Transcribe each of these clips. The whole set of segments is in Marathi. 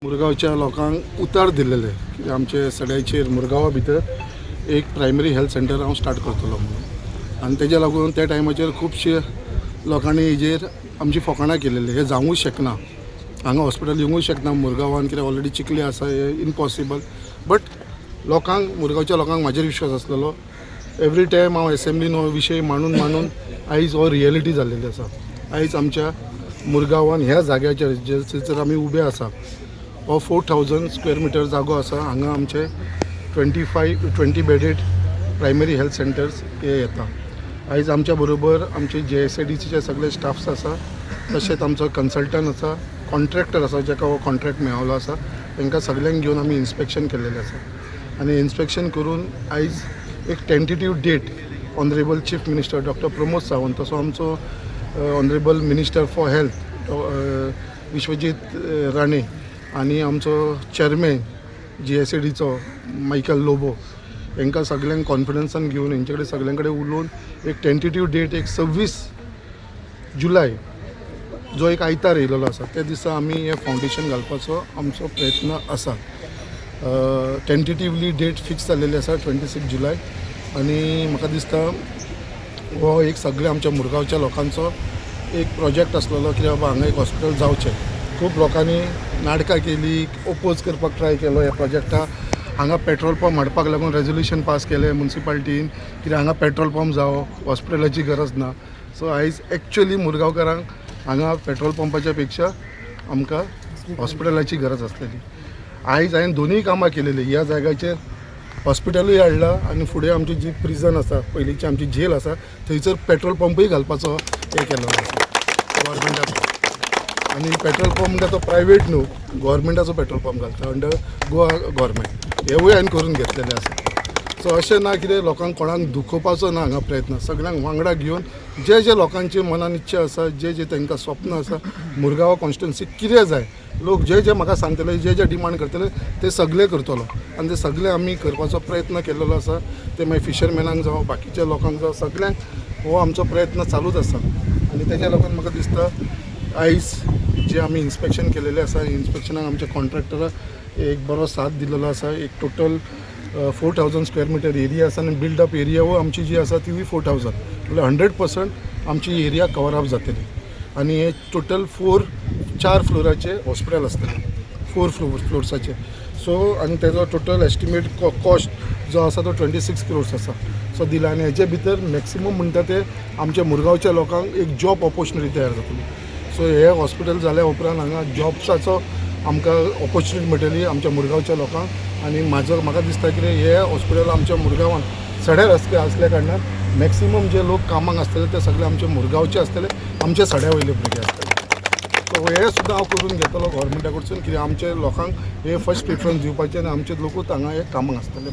मुरगांवच्या लोकांक उतर दिलेले की आमचे सड्याचेर मुरगांवा भितर एक प्रायमरी हेल्थ सेंटर हांव स्टार्ट करतलो म्हणून आनी तेज्या लागून त्या टायमाचेर खुबशे लोकांनी हेजेर आमची फकाणां केलेली हे जावूंच शकना हांगा हॉस्पिटल येवंकूच शकना मुरगांवान कित्याक ऑलरेडी चिखली आसा हे इम्पॉसिबल बट लोकांक मुरगांवच्या लोकांक म्हाजेर विश्वास आसलेलो एवरी टायम हांव एसेंब्लीन हो विशय मांडून आयज हो रियलिटी जाल्लेली आसा आयज आमच्या मुरगांवान ह्या जाग्याचेर जर आमी उबे आसा हो 4000 स्क्वेअर मिटर जागो आसा हांगा आमचे 20 बेडेड प्रायमरी हेल्थ सेंटर्स हे येता आयज आमच्या बरोबर आमचे JSADCचे सगळे स्टाफ्स आसा तशेंच आमचो कन्सल्टंट आसा कॉन्ट्रॅक्टर आसा जाका हो कॉन्ट्रॅक्ट मेळ्ळो आसा तांकां सगळ्यांक घेवन आमी इन्स्पेक्शन केलेलें आसा आनी इन्स्पेक्शन करून आयज एक tentative date honourable chief minister doctor Pramod Sawant तसो आमचो honourable minister for health Vishwajit Rane आनी आमचो चेअरमॅन JSADचो मायकल लोबो हांकां सगळ्यांक कॉन्फिडन्सान घेवन हेंचे कडेन सगळ्यां कडेन उलोवन एक टेंटेटिव्ह डेट एक 26 जुलय जो एक आयतार येयलेलो आसा त्या दिसा आमी हे फावंडेशन घालपाचो आमचो प्रयत्न आसा टेंटेटिवली डेट फिक्स जाल्लेली आसा 26 जुलय आनी म्हाका दिसता हो एक सगळे आमच्या मुरगांवच्या लोकांचो एक प्रोजेक्ट आसलेलो की बाबा हांगा एक हॉस्पिटल जावचें खूब लोकांनी नाटकां केली ओपोज करपाक ट्राय केलो ह्या प्रोजेक्टाक हांगा पेट्रोल पंप हाडपाक लागून रेजोल्युशन पास केलें म्युनिसिपालिटीन कित्याक हांगा पेट्रोल पंप जावो हॉस्पिटलाची गरज ना सो आयज एक्चुअली मुरगांवकारांक हांगा पेट्रोल पंपाच्या पेक्षा आमकां हॉस्पिटलाची गरज आसलेली आयज हांवें दोनूय कामां केलेली ह्या जाग्याचेर हॉस्पिटलूय हाडला आनी फुडें आमची जी प्रिजन आसा पयलींची आमची जेल आसा थंयसर पेट्रोल पंपूय घालपाचो हे केलो आसा गव्हर्मेंटाचो आनी पेट्रोल पंप म्हणटा तो प्रायवेट न्हू गव्हर्मेंटाचो पेट्रोल पंप घालता अंडर गोवा गव्हर्मेंट हेवूय हांवें करून घेतलेलें आसा सो अशें ना कितें लोकांक कोणाक दुखोवपाचो ना हांगा प्रयत्न सगळ्यांक वांगडा घेवन जे लोकांची मनान इच्छा आसा जे तांकां स्वप्न आसा मुरगांव कॉन्स्टिट्युन्सीक कितें जाय लोक जे म्हाका सांगतले जे डिमांड करतले ते सगळे करतलो आनी ते सगळे आमी करपाचो प्रयत्न केल्लो आसा ते मागीर फिशरमॅनांक जावं बाकीच्या लोकांक जावं सगळ्यांक हो आमचो प्रयत्न चालूच आसा आनी तेज्या लागून म्हाका दिसता आयज जे आमी इन्स्पेक्शन केलेलें आसा इन्स्पेक्शनाक आमच्या कॉन्ट्रॅक्टराक एक बरो साथ दिलेलो आसा एक टोटल 4000 स्क्वेअर मिटर एरिया आसा आनी बिल्डअप एरिया वो आमची जी आसा ती 4000 म्हणल्यार 100% आमची एरिया कवर अप जातली आनी हे टोटल 4 फ्लोराचे हॉस्पिटल आसतलें 4 फ्लोर्साचे सो आनी तेजो टोटल एस्टिमेट कॉस्ट जो आसा तो 26 crores आसा सो दिला आनी हेजे भितर मॅक्सिमम म्हणटा ते आमच्या मुरगांवच्या लोकांक एक जॉब ऑपॉर्च्युनिटी तयार जातली सो हे हॉस्पिटल जाल्या उपरांत हांगा जॉब्साचो आमकां ऑपॉर्च्युनिटी मेळटली आमच्या मुरगांवच्या लोकांक आनी म्हाका दिसता की हे हॉस्पिटल आमच्या मुरगांवान सड्या रस्ते असल्या कारणान मॅक्सिमम जे लोक कामाक आसतले ते सगळे आमचे मुरगांवचे आसतले आमचे सड्या वयले भुरगे आसतले सो हे सुद्दां हांव करून घेतलो गव्हर्मेंटा कडसून कित्याक आमच्या लोकांक हे फर्स्ट प्रिफरन्स दिवपाचें आनी आमचे लोकूच हांगा हे कामाक आसतले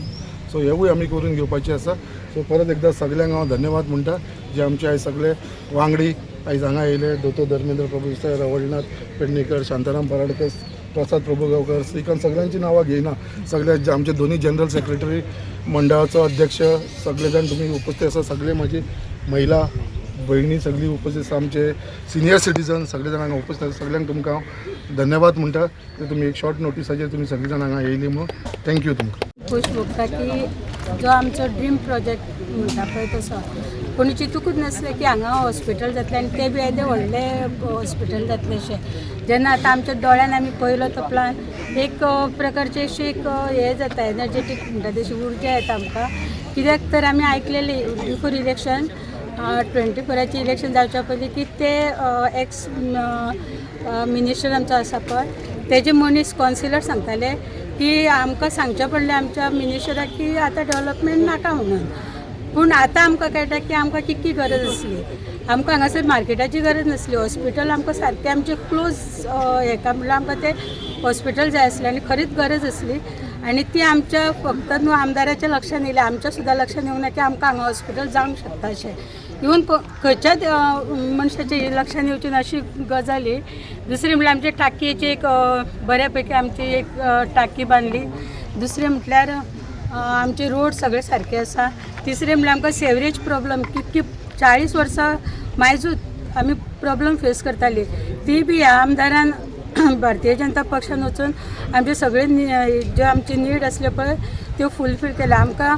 सो हेवूय आमी करून घेवपाचें आसा सो परत एकदां सगळ्यांक हांव धन्यवाद म्हणटा जे आमचे आयज सगळे वांगडी आयज हांगा येयले दोतोर धर्मेंद्र प्रभुदेसाय रवळनाथ पेडणेकर शांताराम पराडकर प्रसाद प्रभुगांवकर श्रीकांत सगळ्यांची नांवां घेयना सगळे जे आमचे दोन्ही जनरल सेक्रेटरी मंडळाचो अध्यक्ष सगळे जाण तुमी उपस्थित आसा सगळे म्हाजी महिला भयणी सगळी उपस्थित आसा आमचे सिनियर सिटीजन सगळे जाण हांगा उपस्थित आसा सगळ्यांक तुमकां हांव धन्यवाद म्हणटा की तुमी एक शॉर्ट नोटिसाचेर तुमी सगळे जाण हांगा येयली म्हणून थँक्यू तुमकां खुश भोगता की जो आमचो ड्रीम प्रोजेक्ट म्हणटा पळय तसो कोणी चिंतूकूच नासलें की हांगा हॉस्पिटल जातलें आनी तें बी येदें व्हडलें हॉस्पिटल जातलें अशें जेन्ना आतां आमच्या दोळ्यान आमी पळयलो तो प्लान एक प्रकारची अशी एक हें जाता एनर्जेटीक म्हणटा तशी उर्जा येता आमकां कित्याक तर आमी आयकलेली बिफोर इलेक्शन 24 इलेक्शन जावच्या पयलीं की ते एक्स मिनिस्टर आमचो आसा पळय तेजे मनीस कॉन्सिलर सांगताले की आमकां सांगचें पडलें आमच्या मिनिस्टराक की आतां डेवलपमेंट नाका म्हणून पूण आतां आमकां कळटा की आमकां कितली गरज आसली आमकां हांगासर मार्केटाची गरज नासली हॉस्पिटल आमकां सारकें आमचें क्लोज हेका म्हणल्यार आमकां तें हॉस्पिटल जाय आसलें आनी खरीच गरज आसली आनी ती आमच्या फक्त न्हू आमदाराच्या लक्षान येयलें आमच्या सुद्दां लक्षान येवं ना की आमकां हांगा हॉस्पिटल जावंक शकता अशें इवन खंयच्याच मनशाच्या लक्षान येवची ना अशी गजाली दुसरी म्हणल्यार आमच्या टाकयेची एक बऱ्या पैकी आमची एक टाकी बांदली दुसरें म्हटल्यार आमचे रोड सगळे सारके आसा तिसरें म्हणल्यार आमकां सेवरेज प्रॉब्लम कितकी 40 वर्सां मायजूच आमी प्रॉब्लम फेस करताली ती बी ह्या आमदारान भारतीय जनता पक्षान वचून आमचे सगळे जे आमचे नीड असले पळय त्यो फुलफील केले. आमकां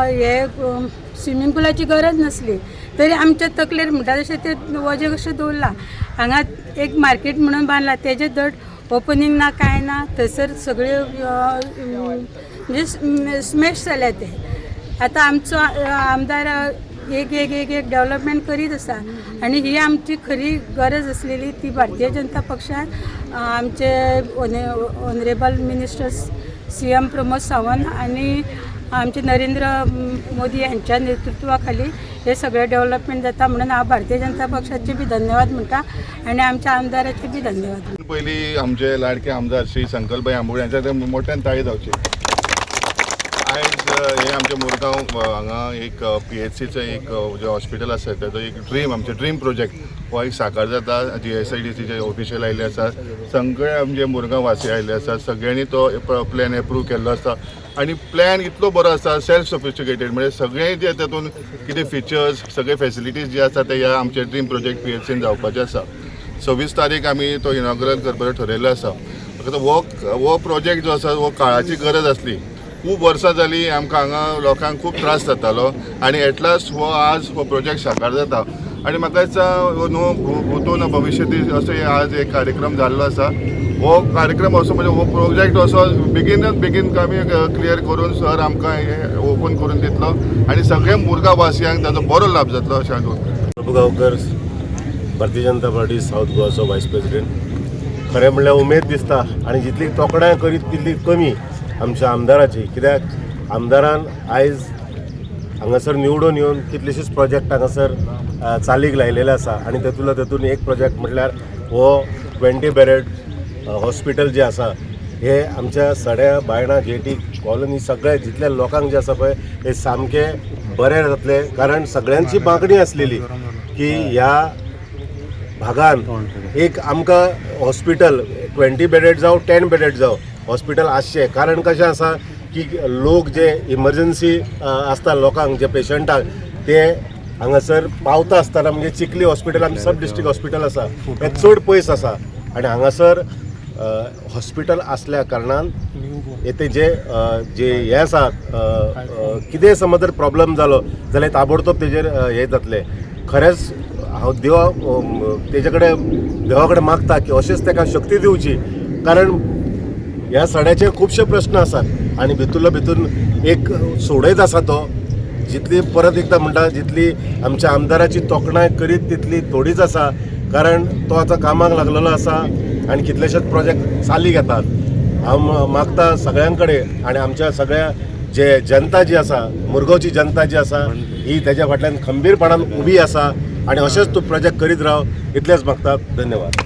हे स्विमींग पुलाची गरज नसली तरी आमच्या तकलेर म्हणटा तशें ते वजे कशें दवरला. हांगा एक मार्केट म्हणून बांदला, तेजे धड ओपनिंग ना काय ना, थंयसर सगळे म्हणजे स्मॅश जाल्या ते. आतां आमचो आमदार एक एक एक एक डेव्हलपमेंट करीत आसा आणि ही आमची खरी गरज असलेली ती भारतीय जनता पक्षान आमचे honourable ministers CM Pramod Sawant आणि आमचे नरेंद्र मोदी यांच्या नेतृत्वाखाली हे सगळे डेव्हलपमेंट जाता म्हणून हांव भारतीय जनता पक्षाचे बी धन्यवाद म्हणटा आणि आमच्या आमदाराचे बी धन्यवाद. पयलीं आमचे लाडके आमदार श्री संकल्पभाई आंबोळे यांच्या मोठ्यान ताळी जावची. आयज हे आमचे मुरगांव हांगा एक PHCचं एक जे हॉस्पिटल आसा तेजो एक आमचे ड्रीम प्रोजेक्ट हो एक साकार जाता. SIDCचे ऑफिशियल आयिल्ले आसा, सगळे आमचे मुरगांव वासी आयिल्ले आसा, सगळ्यांनी तो प्लॅन एप्रूव केल्लो आसा आणि प्लॅन इतलो बरो आसा, सेल्फ सफिस्टिकेटेड. म्हणजे सगळे जे तातूंत कितें फिचर्स सगळे फेसिलिटीज जे आसा ते ह्या आमचे ड्रीम प्रोजेक्ट PHCन जावपाचे आसा. 26 तारीख आमी तो इनॉग्रल करपाचो ठरयल्लो आसा. हो प्रोजेक्ट जो आसा हो काळाची गरज आसली. खूब वर्सां जालीं आमकां हांगा लोकांक खूब त्रास जातालो आणि एट लास्ट आज हो प्रोजेक्ट साकार जाता. आणि म्हाका दिसता न्हू भूतो न भविष्यती असो आज एक कार्यक्रम जाल्लो आसा. हो कार्यक्रम असो म्हणजे हो प्रोजेक्ट असो बेगीन आमी क्लियर करून सर आमकां हे ओपन करून दितलो आणि सगळे मुरगांव वासियांक ताजो बरो लाभ जातलो अशें हांव दोवरतां. प्रभू गांवकर, भारतीय जनता पार्टी साऊथ गोवाचो वायस प्रेसिडेंट. खरें म्हणल्यार उमेद दिसता आणि जितली तोखणाय करीत तितली कमी आमच्या आमदाराची. कित्याक आमदारान आयज हांगासर निवडून येवन कितलेशेच प्रोजेक्ट हांगासर चालीक लायलेले आसा आणि तेतून एक प्रोजेक्ट म्हटल्यार हो 20 बेडेड हॉस्पिटल जे आसा हे आमच्या सड्या बायणा जेटी कॉलनी सगळे जितले लोकांक जे आसा पळय हे सामके बरे जातले. कारण सगळ्यांची मागणी आसलेली की ह्या भागान एक आमकां हॉस्पिटल 20 बेडेड जावं 10 बेडेड जावं हॉस्पिटल आसचें. कारण कशें आसा की लोक जे इमर्जन्सी आसता लोकांक जे पेशंटाक ते हांगासर पावता आसतना म्हणजे चिखली हॉस्पिटल आमचें सब डिस्ट्रिक्ट हॉस्पिटल आसा हें चड पयस आसा आणि हांगासर हॉस्पिटल असल्या कारणान येते जे हे आसा कितें समज जर प्रॉब्लेम जालो जाल्यार ताबडतोब तेजेर हे जातलें. खरेंच हांव तेजे कडेन देवा कडेन मागता की अशेंच ताका शक्ती दिवची. कारण ह्या सड्याचे खुबशे प्रश्न आसात आणि भितून एक सोडयत आसा तो. जितली परत एकदा म्हणटा जितली आमच्या आमदाराची तोखणाय करीत तितली थोडीच आसा. कारण तो आतां कामाक लागलेलो आसा आणि कितलेशेच प्रोजेक्ट चालीक येतात. हांव मागता सगळ्यां कडेन आणि आमच्या सगळ्या जे जनता जी आसा मुरगांवची जनता जी आसा ही तेज्या फाटल्यान खंबीरपणान उबी आसा आणि अशेंच तूं प्रोजेक्ट करीत राव इतलेंच मागता. धन्यवाद.